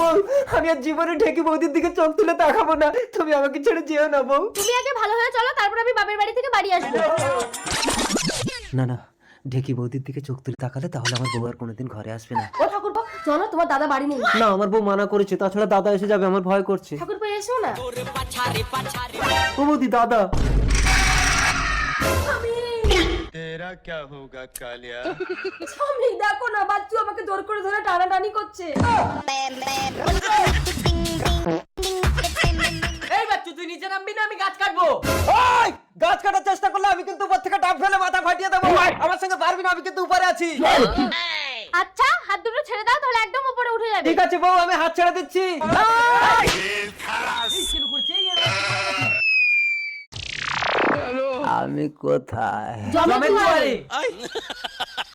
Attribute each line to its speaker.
Speaker 1: বউ, আমি আর জীবনে ঢেকি বৌদির দিকে চোখ তুলে তাকাবো না। তুমি আমাকে ছেড়ে যেও না বউ।
Speaker 2: তুমি আগে ভালো হয়ে চলো, তারপর আমি বাপের বাড়ি থেকে বাড়ি আসবো।
Speaker 1: না না, ঢেকি বৌদির দিকে চোখ তুলে তাকালে তাহলে আমার বউ আর কোনোদিন ঘরে আসবে না।
Speaker 2: ও ঠাকুরপো, চলো, তোমার দাদা বাড়ি নেই।
Speaker 1: না, আমার বউ মানা করেছে, তাছাড়া দাদা এসে যাবে, আমার ভয় করছে।
Speaker 2: ঠাকুরপো এসো না।
Speaker 1: ও বৌদি, দাদা।
Speaker 3: तेरा क्या होगा कालिया?
Speaker 2: স্বামী দেখো না, বাচ্চু আমাকে জোর করে ধরে টানাটানি করছে।
Speaker 4: এই বাচ্চু, তুই নিচে নামবি না, আমি গাছ কাটবো।
Speaker 1: ওই, গাছ কাটার চেষ্টা করলে আমি কিন্তু উপর থেকে ডাব ফেলে মাথা ফাটিয়ে দেবো। আমার সঙ্গে পারবি না, আমি কিন্তু উপরে আছি।
Speaker 2: আচ্ছা, হাত দুটো ছেড়ে দাও, তাহলে একদম উপরে উঠে যাবে।
Speaker 1: ঠিক আছে বউ, আমি হাত ছেড়ে দিচ্ছি। আমি কোথায়?
Speaker 2: জমে দুয়ারে।